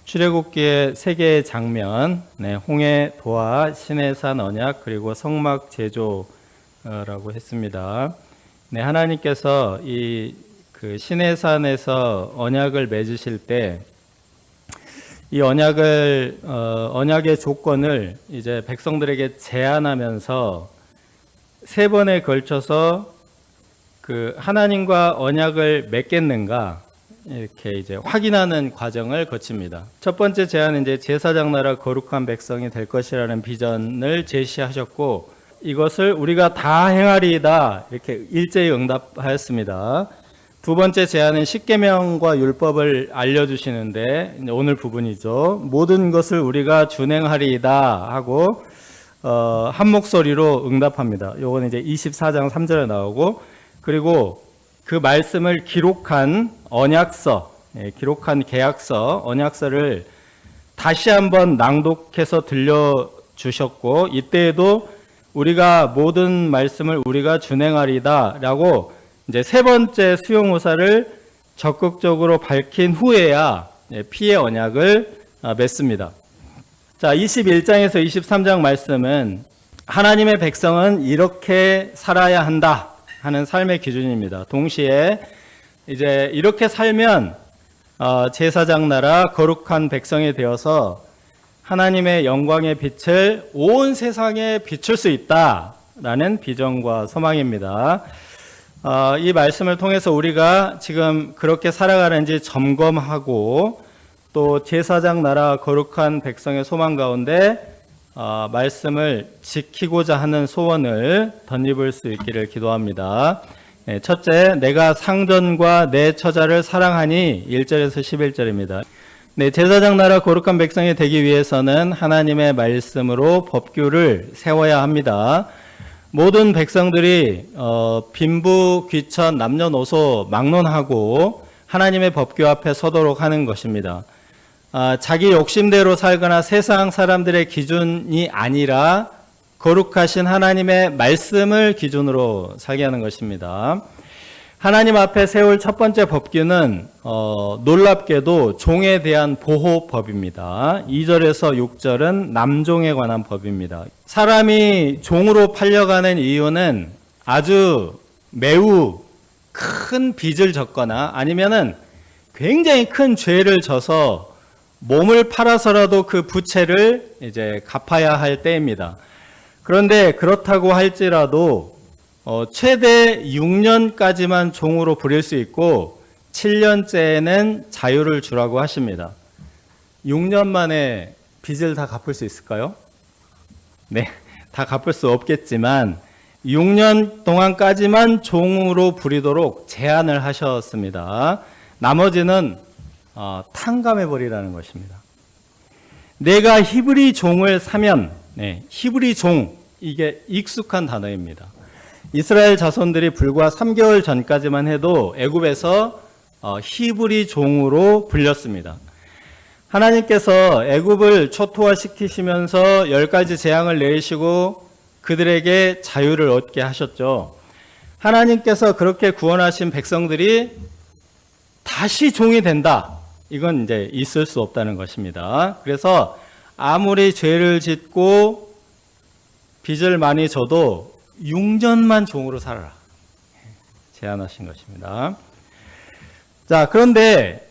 출애굽기의 세 개의 장면, 홍해 도화, 시내산 언약, 그리고 성막 제조라고 했습니다. 하나님께서 그 시내산에서 언약을 맺으실 때 이 언약의 조건을 이제 백성들에게 제안하면서 세 번에 걸쳐서 그 하나님과 언약을 맺겠는가 이렇게 이제 확인하는 과정을 거칩니다. 첫 번째 제안은 이제 제사장 나라 거룩한 백성이 될 것이라는 비전을 제시하셨고, 이것을 우리가 다 행하리이다 이렇게 일제히 응답하였습니다. 두 번째 제안은 십계명과 율법을 알려주시는데, 오늘 부분이죠. 모든 것을 우리가 준행하리이다 하고 한 목소리로 응답합니다. 요거는 이제 24장 3절에 나오고, 그리고 그 말씀을 기록한 언약서, 기록한 계약서, 언약서를 다시 한번 낭독해서 들려주셨고, 이때에도 우리가 모든 말씀을 우리가 준행하리다 라고 이제 세 번째 수용호사를 적극적으로 밝힌 후에야 피의 언약을 맺습니다. 자, 21장에서 23장 말씀은 하나님의 백성은 이렇게 살아야 한다 하는 삶의 기준입니다. 동시에 이제 이렇게 살면 제사장 나라 거룩한 백성이 되어서 하나님의 영광의 빛을 온 세상에 비출 수 있다라는 비전과 소망입니다. 이 말씀을 통해서 우리가 지금 그렇게 살아가는지 점검하고, 또 제사장 나라 거룩한 백성의 소망 가운데 말씀을 지키고자 하는 소원을 덧입을 수 있기를 기도합니다. 첫째, 내가 상전과 내 처자를 사랑하니 1절에서 11절입니다. 제사장 나라 거룩한 백성이 되기 위해서는 하나님의 말씀으로 법규를 세워야 합니다. 모든 백성들이 빈부, 귀천, 남녀노소 막론하고 하나님의 법규 앞에 서도록 하는 것입니다. 자기 욕심대로 살거나 세상 사람들의 기준이 아니라 거룩하신 하나님의 말씀을 기준으로 살게 하는 것입니다. 하나님 앞에 세울 첫 번째 법규는 놀랍게도 종에 대한 보호법입니다. 2절에서 6절은 남종에 관한 법입니다. 사람이 종으로 팔려가는 이유는 아주 매우 큰 빚을 졌거나 아니면은 굉장히 큰 죄를 져서 몸을 팔아서라도 그 부채를 이제 갚아야 할 때입니다. 그런데 그렇다고 할지라도 최대 6년까지만 종으로 부릴 수 있고 7년째에는 자유를 주라고 하십니다. 6년 만에 빚을 다 갚을 수 있을까요? 네, 다 갚을 수 없겠지만 6년 동안까지만 종으로 부리도록 제한을 하셨습니다. 나머지는 탕감해버리라는 것입니다. 내가 히브리 종을 사면, 히브리 종, 이게 익숙한 단어입니다. 이스라엘 자손들이 불과 3개월 전까지만 해도 애굽에서 히브리 종으로 불렸습니다. 하나님께서 애굽을 초토화시키시면서 10가지 재앙을 내리시고 그들에게 자유를 얻게 하셨죠. 하나님께서 그렇게 구원하신 백성들이 다시 종이 된다. 이건 이제 있을 수 없다는 것입니다. 그래서 아무리 죄를 짓고 빚을 많이 져도 6년만 종으로 살아라. 제안하신 것입니다. 자, 그런데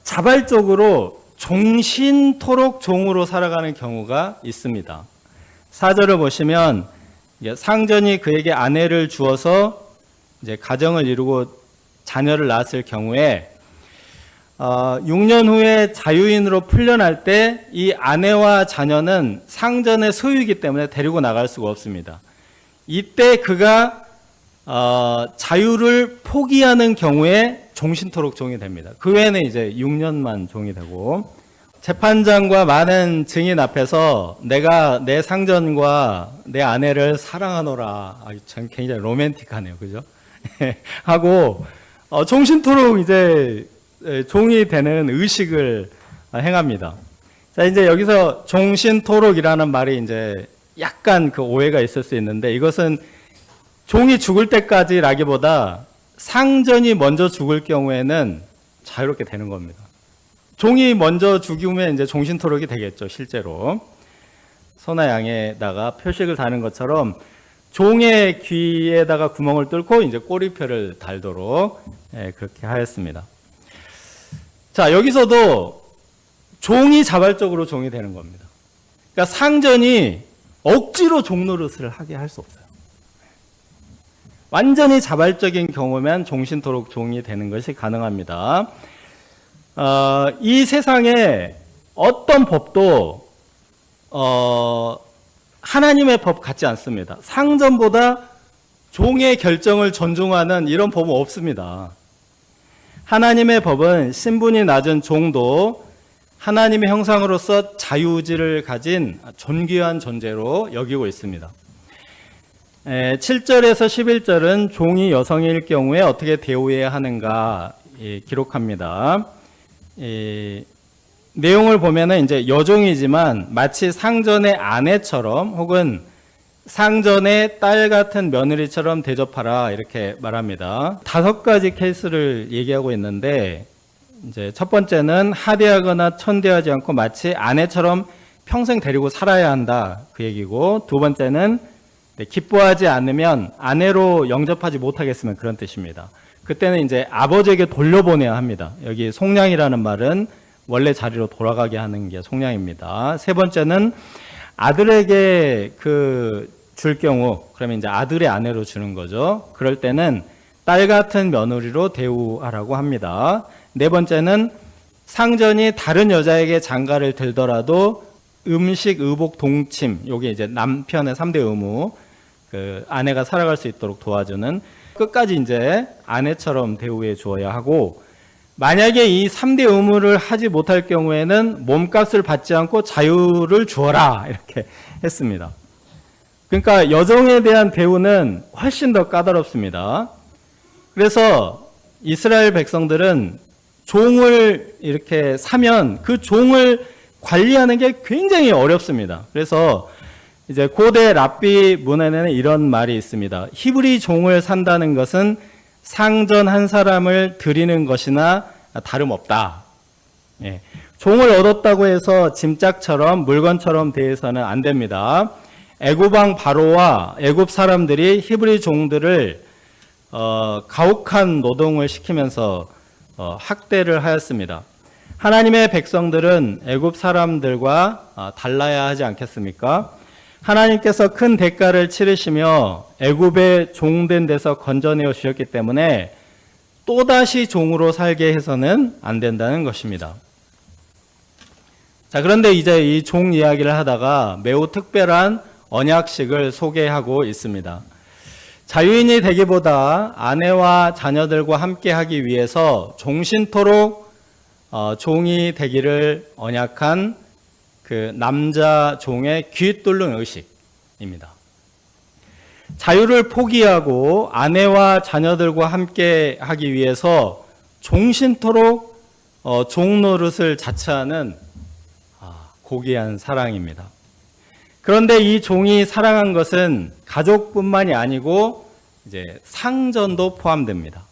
자발적으로 종신토록 종으로 살아가는 경우가 있습니다. 4절을 보시면 상전이 그에게 아내를 주어서 이제 가정을 이루고 자녀를 낳았을 경우에 6년 후에 자유인으로 풀려날 때 이 아내와 자녀는 상전의 소유이기 때문에 데리고 나갈 수가 없습니다. 이때 그가 자유를 포기하는 경우에 종신토록 종이 됩니다. 그 외에는 이제 6년만 종이 되고, 재판장과 많은 증인 앞에서 내가 내 상전과 내 아내를 사랑하노라. 전 굉장히 로맨틱하네요. 그죠? 하고 종신토록 이제 종이 되는 의식을 행합니다. 자, 이제 여기서 종신토록이라는 말이 이제 약간 그 오해가 있을 수 있는데, 이것은 종이 죽을 때까지라기보다 상전이 먼저 죽을 경우에는 자유롭게 되는 겁니다. 종이 먼저 죽이면 이제 종신토록이 되겠죠, 실제로. 소나 양에다가 표식을 다는 것처럼 종의 귀에다가 구멍을 뚫고 이제 꼬리표를 달도록 그렇게 하였습니다. 자, 여기서도 종이 자발적으로 종이 되는 겁니다. 그러니까 상전이 억지로 종 노릇을 하게 할 수 없어요. 완전히 자발적인 경우면 종신토록 종이 되는 것이 가능합니다. 이 세상에 어떤 법도 하나님의 법 같지 않습니다. 상전보다 종의 결정을 존중하는 이런 법은 없습니다. 하나님의 법은 신분이 낮은 종도 하나님의 형상으로서 자유의지를 가진 존귀한 존재로 여기고 있습니다. 7절에서 11절은 종이 여성일 경우에 어떻게 대우해야 하는가 기록합니다. 내용을 보면은 이제 여종이지만 마치 상전의 아내처럼 혹은 상전의 딸 같은 며느리처럼 대접하라 이렇게 말합니다. 5가지 케이스를 얘기하고 있는데 이제 첫 번째는 하대하거나 천대하지 않고 마치 아내처럼 평생 데리고 살아야 한다 그 얘기고, 두 번째는 기뻐하지 않으면 아내로 영접하지 못하겠으면 그런 뜻입니다. 그때는 이제 아버지에게 돌려보내야 합니다. 여기 속량이라는 말은 원래 자리로 돌아가게 하는 게 속량입니다. 세 번째는 아들에게 줄 경우, 그러면 이제 아들의 아내로 주는 거죠. 그럴 때는 딸 같은 며느리로 대우하라고 합니다. 네 번째는 상전이 다른 여자에게 장가를 들더라도 음식, 의복, 동침, 요게 이제 남편의 3대 의무, 아내가 살아갈 수 있도록 도와주는, 끝까지 이제 아내처럼 대우해 주어야 하고, 만약에 이 3대 의무를 하지 못할 경우에는 몸값을 받지 않고 자유를 주어라 이렇게 했습니다. 그러니까 여종에 대한 대우는 훨씬 더 까다롭습니다. 그래서 이스라엘 백성들은 종을 이렇게 사면 그 종을 관리하는 게 굉장히 어렵습니다. 그래서 이제 고대 랍비 문헌에는 이런 말이 있습니다. 히브리 종을 산다는 것은 상전 한 사람을 드리는 것이나 다름없다. 종을 얻었다고 해서 짐짝처럼 물건처럼 대해서는 안 됩니다. 애굽 왕 바로와 애굽 사람들이 히브리 종들을 가혹한 노동을 시키면서 학대를 하였습니다. 하나님의 백성들은 애굽 사람들과 달라야 하지 않겠습니까? 하나님께서 큰 대가를 치르시며 애굽의 종된 데서 건져내어 주셨기 때문에 또다시 종으로 살게 해서는 안 된다는 것입니다. 자, 그런데 이제 이 종 이야기를 하다가 매우 특별한 언약식을 소개하고 있습니다. 자유인이 되기보다 아내와 자녀들과 함께 하기 위해서 종신토록 종이 되기를 언약한 남자 종의 귀 뚫는 의식입니다. 자유를 포기하고 아내와 자녀들과 함께 하기 위해서 종신토록 종 노릇을 자처하는 고귀한 사랑입니다. 그런데 이 종이 사랑한 것은 가족뿐만이 아니고 이제 상전도 포함됩니다.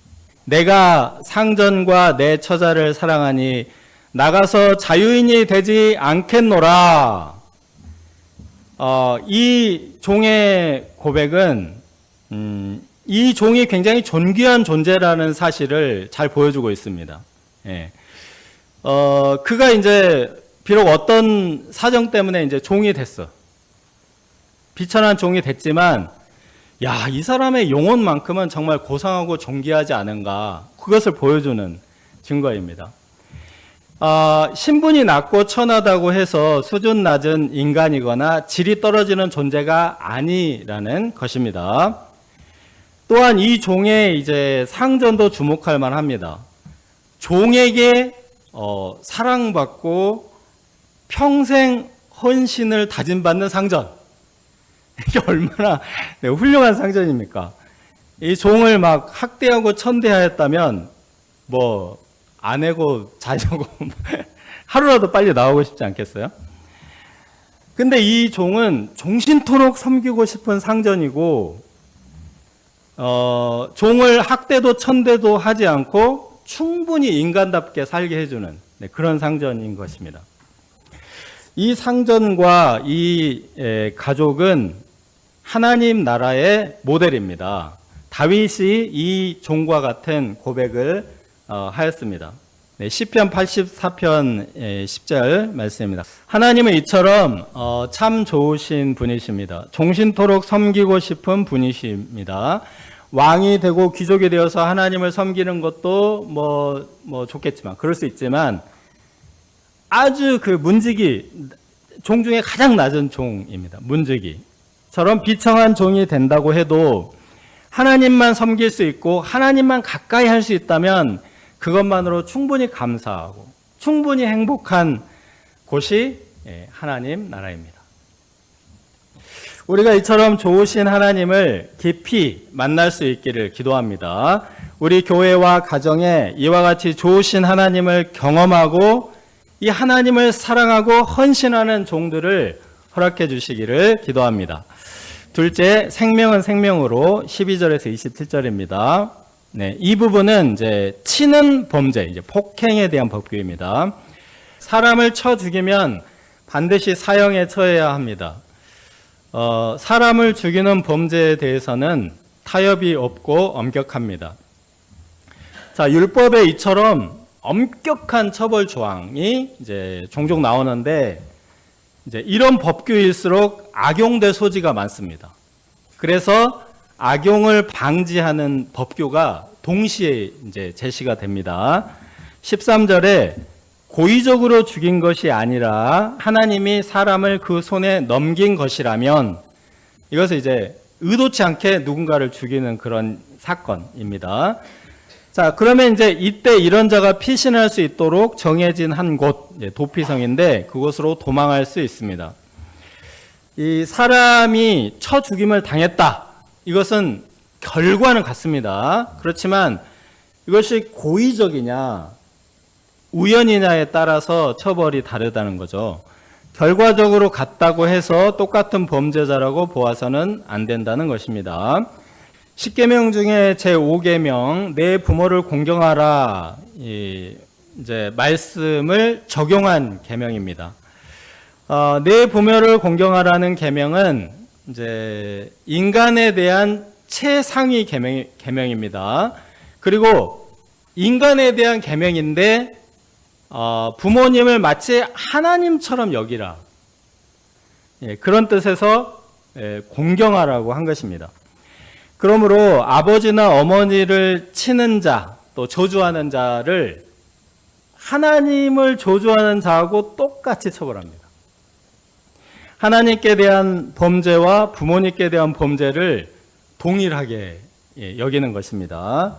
내가 상전과 내 처자를 사랑하니 나가서 자유인이 되지 않겠노라. 이 종의 고백은 이 종이 굉장히 존귀한 존재라는 사실을 잘 보여주고 있습니다. 그가 이제 비록 어떤 사정 때문에 이제 종이 됐어. 비천한 종이 됐지만, 야, 이 사람의 영혼만큼은 정말 고상하고 존귀하지 않은가. 그것을 보여주는 증거입니다. 신분이 낮고 천하다고 해서 수준 낮은 인간이거나 질이 떨어지는 존재가 아니라는 것입니다. 또한 이 종의 이제 상전도 주목할 만합니다. 종에게 사랑받고 평생 헌신을 다짐받는 상전. 이게 얼마나 훌륭한 상전입니까? 이 종을 막 학대하고 천대하였다면 아내고 자녀고 하루라도 빨리 나오고 싶지 않겠어요? 근데 이 종은 종신토록 섬기고 싶은 상전이고, 종을 학대도 천대도 하지 않고 충분히 인간답게 살게 해주는 네, 그런 상전인 것입니다. 이 상전과 이 가족은 하나님 나라의 모델입니다. 다윗이 이 종과 같은 고백을 하였습니다. 네, 시편 84편 10절 말씀입니다. 하나님은 이처럼 참 좋으신 분이십니다. 종신토록 섬기고 싶은 분이십니다. 왕이 되고 귀족이 되어서 하나님을 섬기는 것도 뭐 좋겠지만, 그럴 수 있지만 아주 그 문지기, 종 중에 가장 낮은 종입니다. 문지기처럼 비청한 종이 된다고 해도 하나님만 섬길 수 있고 하나님만 가까이 할 수 있다면 그것만으로 충분히 감사하고 충분히 행복한 곳이 하나님 나라입니다. 우리가 이처럼 좋으신 하나님을 깊이 만날 수 있기를 기도합니다. 우리 교회와 가정에 이와 같이 좋으신 하나님을 경험하고 이 하나님을 사랑하고 헌신하는 종들을 허락해 주시기를 기도합니다. 둘째, 생명은 생명으로 12절에서 27절입니다. 네, 이 부분은 이제 치는 범죄, 이제 폭행에 대한 법규입니다. 사람을 쳐 죽이면 반드시 사형에 처해야 합니다. 사람을 죽이는 범죄에 대해서는 타협이 없고 엄격합니다. 자, 율법에 이처럼 엄격한 처벌 조항이 이제 종종 나오는데 이제 이런 법규일수록 악용될 소지가 많습니다. 그래서 악용을 방지하는 법규가 동시에 이제 제시가 됩니다. 13절에 고의적으로 죽인 것이 아니라 하나님이 사람을 그 손에 넘긴 것이라면, 이것은 이제 의도치 않게 누군가를 죽이는 그런 사건입니다. 자, 그러면 이제 이때 이런 자가 피신할 수 있도록 정해진 한 곳, 도피성인데 그곳으로 도망할 수 있습니다. 이 사람이 쳐 죽임을 당했다, 이것은 결과는 같습니다. 그렇지만 이것이 고의적이냐 우연이냐에 따라서 처벌이 다르다는 거죠. 결과적으로 같다고 해서 똑같은 범죄자라고 보아서는 안 된다는 것입니다. 10계명 중에 제5계명 내 부모를 공경하라, 이제 말씀을 적용한 계명입니다. 내 부모를 공경하라는 계명은 이제 인간에 대한 최상위 계명입니다. 그리고 인간에 대한 계명인데 부모님을 마치 하나님처럼 여기라, 그런 뜻에서 공경하라고 한 것입니다. 그러므로 아버지나 어머니를 치는 자, 또 저주하는 자를 하나님을 저주하는 자하고 똑같이 처벌합니다. 하나님께 대한 범죄와 부모님께 대한 범죄를 동일하게 여기는 것입니다.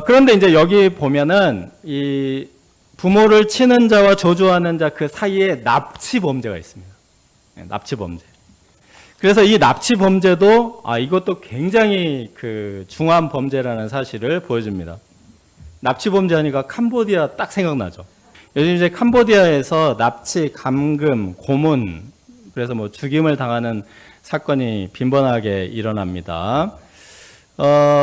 그런데 이제 여기 보면은 이 부모를 치는 자와 저주하는 자 그 사이에 납치 범죄가 있습니다. 납치 범죄. 그래서 이 납치 범죄도 이것도 굉장히 그 중한 범죄라는 사실을 보여줍니다. 납치 범죄하니까 캄보디아 딱 생각나죠. 요즘 이제 캄보디아에서 납치, 감금, 고문, 그래서 뭐 죽임을 당하는 사건이 빈번하게 일어납니다.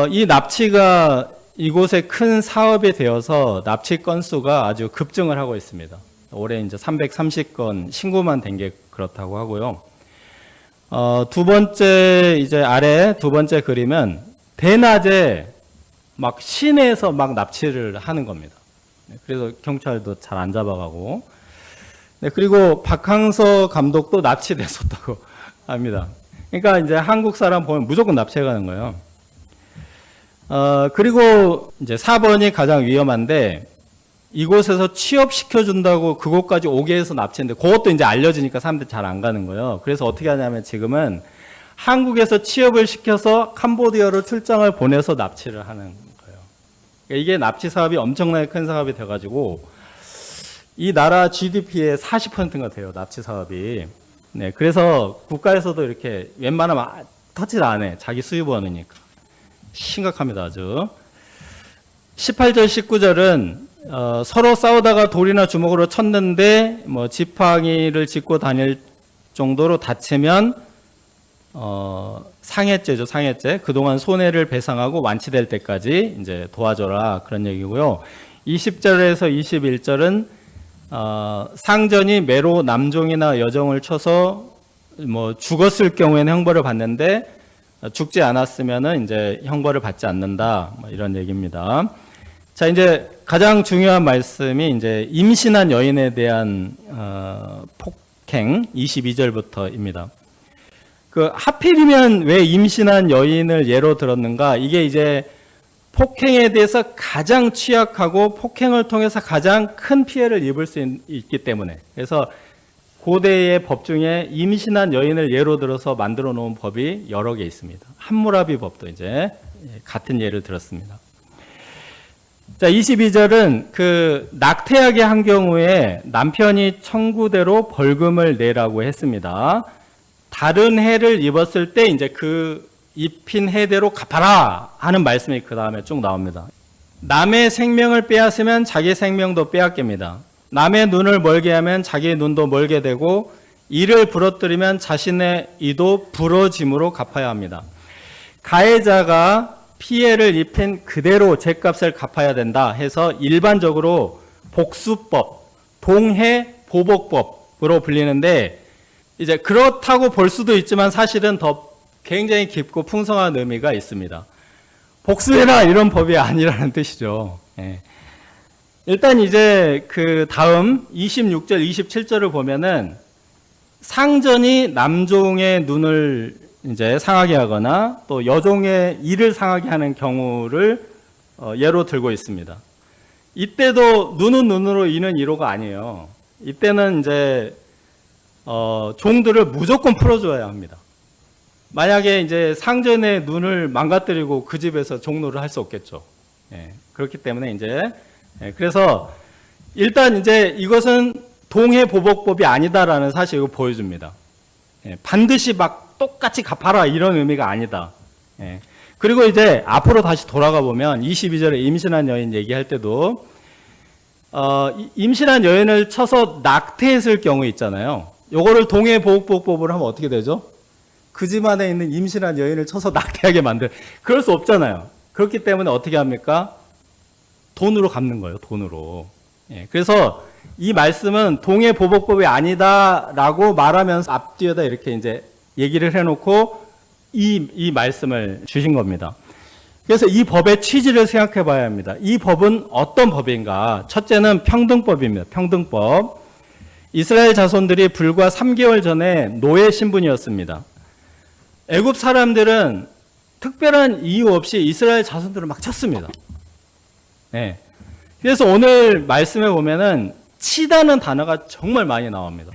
이 납치가 이곳에 큰 사업이 되어서 납치 건수가 아주 급증을 하고 있습니다. 올해 이제 330건 신고만 된 게 그렇다고 하고요. 두 번째, 이제 아래 두 번째 그림은 대낮에 막 시내에서 막 납치를 하는 겁니다. 그래서 경찰도 잘 안 잡아가고. 그리고 박항서 감독도 납치됐었다고 합니다. 그러니까 이제 한국 사람 보면 무조건 납치해 가는 거예요. 그리고 이제 4번이 가장 위험한데, 이곳에서 취업시켜준다고 그곳까지 오게 해서 납치했는데, 그것도 이제 알려지니까 사람들이 잘 안 가는 거예요. 그래서 어떻게 하냐면 지금은 한국에서 취업을 시켜서 캄보디아로 출장을 보내서 납치를 하는 거예요. 그러니까 이게 납치 사업이 엄청나게 큰 사업이 돼가지고, 이 나라 GDP의 40%가 돼요, 납치 사업이. 네, 그래서 국가에서도 이렇게 웬만하면 터치를 안 해. 자기 수입 원이니까. 심각합니다, 아주. 18절, 19절은 서로 싸우다가 돌이나 주먹으로 쳤는데 뭐 지팡이를 짚고 다닐 정도로 다치면 상해죄죠, 상해죄. 그동안 손해를 배상하고 완치될 때까지 이제 도와줘라, 그런 얘기고요. 20절에서 21절은 상전이 매로 남종이나 여종을 쳐서 뭐 죽었을 경우에는 형벌을 받는데 죽지 않았으면은 이제 형벌을 받지 않는다. 뭐 이런 얘기입니다. 자, 이제 가장 중요한 말씀이 이제 임신한 여인에 대한 폭행 22절부터입니다. 그 하필이면 왜 임신한 여인을 예로 들었는가? 이게 이제 폭행에 대해서 가장 취약하고 폭행을 통해서 가장 큰 피해를 입을 수 있기 때문에. 그래서 고대의 법 중에 임신한 여인을 예로 들어서 만들어 놓은 법이 여러 개 있습니다. 함무라비 법도 이제 같은 예를 들었습니다. 자, 22절은 그 낙태하게 한 경우에 남편이 청구대로 벌금을 내라고 했습니다. 다른 해를 입었을 때 이제 그 입힌 해대로 갚아라 하는 말씀이 그 다음에 쭉 나옵니다. 남의 생명을 빼앗으면 자기 생명도 빼앗깁니다. 남의 눈을 멀게 하면 자기 눈도 멀게 되고 이를 부러뜨리면 자신의 이도 부러짐으로 갚아야 합니다. 가해자가 피해를 입힌 그대로 죗값을 갚아야 된다 해서 일반적으로 복수법, 동해보복법으로 불리는데 이제 그렇다고 볼 수도 있지만 사실은 더 굉장히 깊고 풍성한 의미가 있습니다. 복수해라 이런 법이 아니라는 뜻이죠. 예. 일단 이제 그 다음 26절, 27절을 보면은 상전이 남종의 눈을 이제 상하게 하거나 또 여종의 이를 상하게 하는 경우를 예로 들고 있습니다. 이때도 눈은 눈으로 이는 이로가 아니에요. 이때는 이제 종들을 무조건 풀어줘야 합니다. 만약에 이제 상전의 눈을 망가뜨리고 그 집에서 종노를 할 수 없겠죠. 예, 그렇기 때문에 이제 그래서 일단 이제 이것은 동해보복법이 아니다라는 사실을 보여줍니다. 예, 반드시 막 똑같이 갚아라 이런 의미가 아니다. 예, 그리고 이제 앞으로 다시 돌아가 보면 22절에 임신한 여인 얘기할 때도 임신한 여인을 쳐서 낙태했을 경우 있잖아요. 요거를 동해보복법으로 하면 어떻게 되죠? 그 집 안에 있는 임신한 여인을 쳐서 낙태하게 만들. 그럴 수 없잖아요. 그렇기 때문에 어떻게 합니까? 돈으로 갚는 거예요. 돈으로. 예, 그래서 이 말씀은 동해보복법이 아니다라고 말하면서 앞뒤에다 이렇게 이제 얘기를 해놓고 이 말씀을 주신 겁니다. 그래서 이 법의 취지를 생각해 봐야 합니다. 이 법은 어떤 법인가? 첫째는 평등법입니다. 평등법. 이스라엘 자손들이 불과 3개월 전에 노예 신분이었습니다. 애굽 사람들은 특별한 이유 없이 이스라엘 자손들을 막 쳤습니다. 네. 그래서 오늘 말씀에 보면은 치다는 단어가 정말 많이 나옵니다.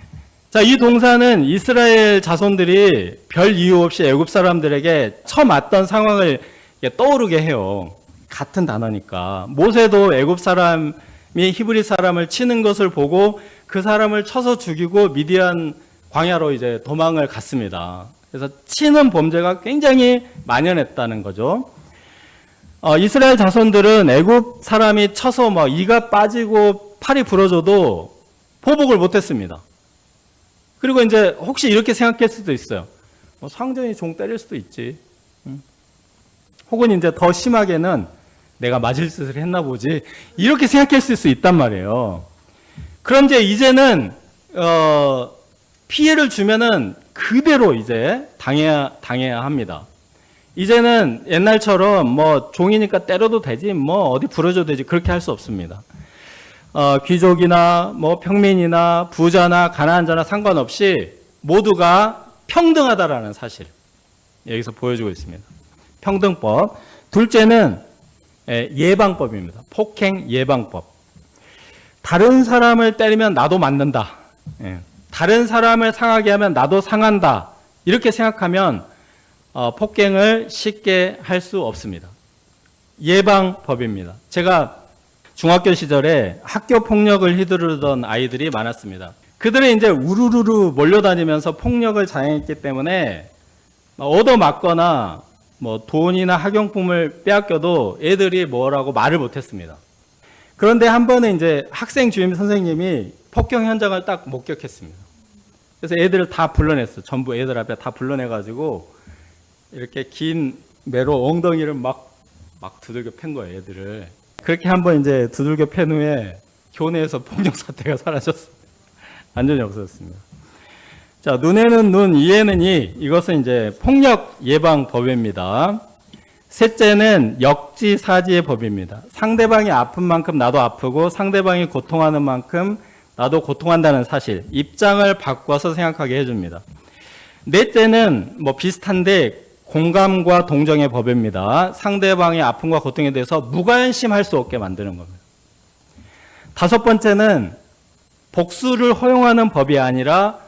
자, 이 동사는 이스라엘 자손들이 별 이유 없이 애굽 사람들에게 쳐맞던 상황을 떠오르게 해요. 같은 단어니까. 모세도 애굽 사람이 히브리 사람을 치는 것을 보고 그 사람을 쳐서 죽이고 미디안 광야로 이제 도망을 갔습니다. 그래서 치는 범죄가 굉장히 만연했다는 거죠. 이스라엘 자손들은 애굽 사람이 쳐서 막 이가 빠지고 팔이 부러져도 보복을 못했습니다. 그리고 이제 혹시 이렇게 생각할 수도 있어요. 상전이 종 때릴 수도 있지. 혹은 이제 더 심하게는 내가 맞을 짓을 했나 보지. 이렇게 생각했을 수 있단 말이에요. 그런데 이제는 피해를 주면은 그대로 이제 당해야 합니다. 이제는 옛날처럼 뭐 종이니까 때려도 되지, 뭐 어디 부러져도 되지, 그렇게 할 수 없습니다. 귀족이나 뭐 평민이나 부자나 가난한 자나 상관없이 모두가 평등하다라는 사실 여기서 보여주고 있습니다. 평등법. 둘째는 예방법입니다. 폭행 예방법. 다른 사람을 때리면 나도 맞는다. 다른 사람을 상하게 하면 나도 상한다. 이렇게 생각하면 폭행을 쉽게 할 수 없습니다. 예방법입니다. 제가 중학교 시절에 학교 폭력을 휘두르던 아이들이 많았습니다. 그들은 이제 우르르르 몰려다니면서 폭력을 자행했기 때문에 얻어맞거나 뭐 돈이나 학용품을 빼앗겨도 애들이 뭐라고 말을 못했습니다. 그런데 한 번은 이제 학생 주임 선생님이 폭행 현장을 딱 목격했습니다. 그래서 애들을 다 불러냈어요. 전부 애들 앞에 다 불러내가지고 이렇게 긴 매로 엉덩이를 막 두들겨 팬 거예요, 애들을. 그렇게 한번 이제 두들겨 팬 후에 교내에서 폭력 사태가 사라졌어요. 완전히 없어졌습니다. 자, 눈에는 눈, 이에는 이. 이것은 이제 폭력 예방 법입니다. 셋째는 역지사지의 법입니다. 상대방이 아픈 만큼 나도 아프고 상대방이 고통하는 만큼 나도 고통한다는 사실, 입장을 바꿔서 생각하게 해줍니다. 넷째는 뭐 비슷한데 공감과 동정의 법입니다. 상대방의 아픔과 고통에 대해서 무관심할 수 없게 만드는 겁니다. 다섯 번째는 복수를 허용하는 법이 아니라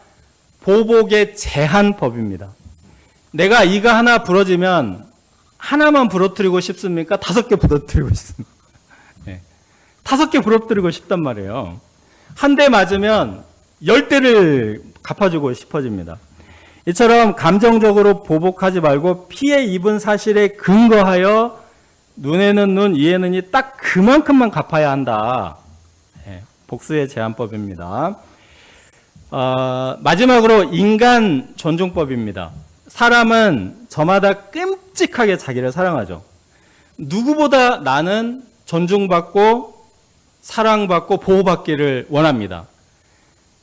보복의 제한법입니다. 내가 이가 하나 부러지면 하나만 부러뜨리고 싶습니까? 5개 부러뜨리고 싶습니까? 네. 5개 부러뜨리고 싶단 말이에요. 한 대 맞으면 10대를 갚아주고 싶어집니다. 이처럼 감정적으로 보복하지 말고 피해 입은 사실에 근거하여 눈에는 눈, 이에는 이 딱 그만큼만 갚아야 한다. 네. 복수의 제한법입니다. 마지막으로 인간 존중법입니다. 사람은 저마다 끔찍하게 자기를 사랑하죠. 누구보다 나는 존중받고 사랑받고 보호받기를 원합니다.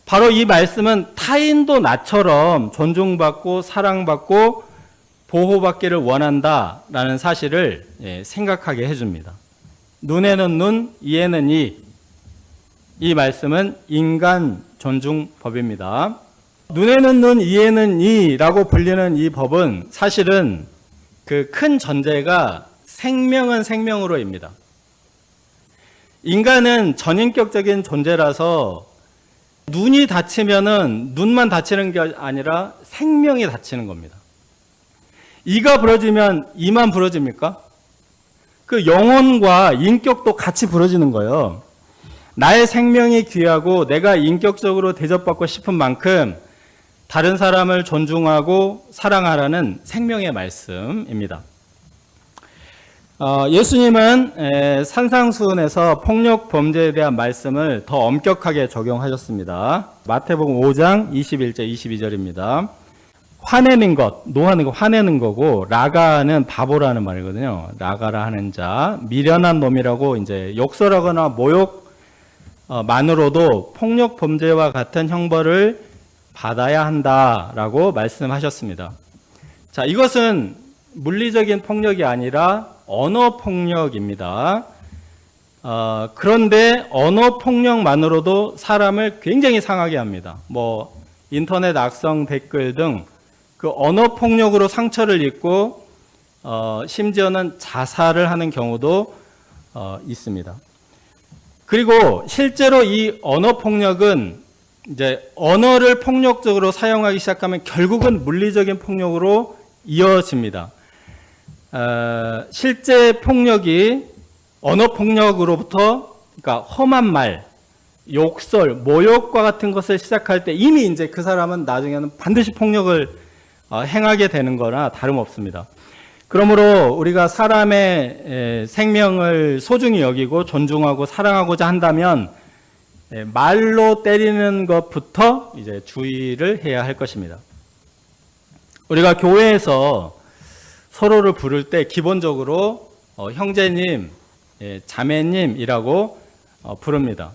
바로 이 말씀은 타인도 나처럼 존중받고 사랑받고 보호받기를 원한다라는 사실을 생각하게 해줍니다. 눈에는 눈, 이에는 이. 이 말씀은 인간 존중법입니다. 눈에는 눈, 이에는 이라고 불리는 이 법은 사실은 그 큰 전제가 생명은 생명으로입니다. 인간은 전인격적인 존재라서 눈이 다치면은 눈만 다치는 게 아니라 생명이 다치는 겁니다. 이가 부러지면 이만 부러집니까? 그 영혼과 인격도 같이 부러지는 거예요. 나의 생명이 귀하고 내가 인격적으로 대접받고 싶은 만큼 다른 사람을 존중하고 사랑하라는 생명의 말씀입니다. 예수님은 산상수훈에서 폭력 범죄에 대한 말씀을 더 엄격하게 적용하셨습니다. 마태복음 5장 21절 22절입니다. 화내는 것, 노하는 것, 화내는 거고 라가는 바보라는 말이거든요. 라가라 하는 자, 미련한 놈이라고 이제 욕설하거나 모욕 만으로도 폭력 범죄와 같은 형벌을 받아야 한다라고 말씀하셨습니다. 자, 이것은 물리적인 폭력이 아니라 언어 폭력입니다. 그런데 언어 폭력만으로도 사람을 굉장히 상하게 합니다. 뭐 인터넷 악성 댓글 등 그 언어 폭력으로 상처를 입고 심지어는 자살을 하는 경우도 있습니다. 그리고 실제로 이 언어 폭력은 이제 언어를 폭력적으로 사용하기 시작하면 결국은 물리적인 폭력으로 이어집니다. 실제 폭력이 언어 폭력으로부터, 그러니까 험한 말, 욕설, 모욕과 같은 것을 시작할 때 이미 이제 그 사람은 나중에는 반드시 폭력을 행하게 되는 거나 다름없습니다. 그러므로 우리가 사람의 생명을 소중히 여기고 존중하고 사랑하고자 한다면 말로 때리는 것부터 이제 주의를 해야 할 것입니다. 우리가 교회에서 서로를 부를 때 기본적으로 형제님, 자매님이라고 부릅니다.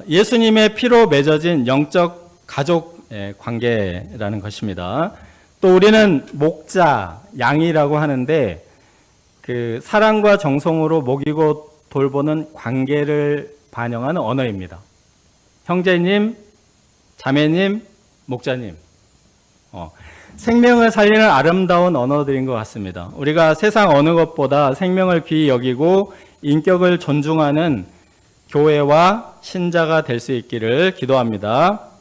예수님의 피로 맺어진 영적 가족 관계라는 것입니다. 또 우리는 목자, 양이라고 하는데 그 사랑과 정성으로 먹이고 돌보는 관계를 반영하는 언어입니다. 형제님, 자매님, 목자님. 생명을 살리는 아름다운 언어들인 것 같습니다. 우리가 세상 어느 것보다 생명을 귀히 여기고 인격을 존중하는 교회와 신자가 될 수 있기를 기도합니다.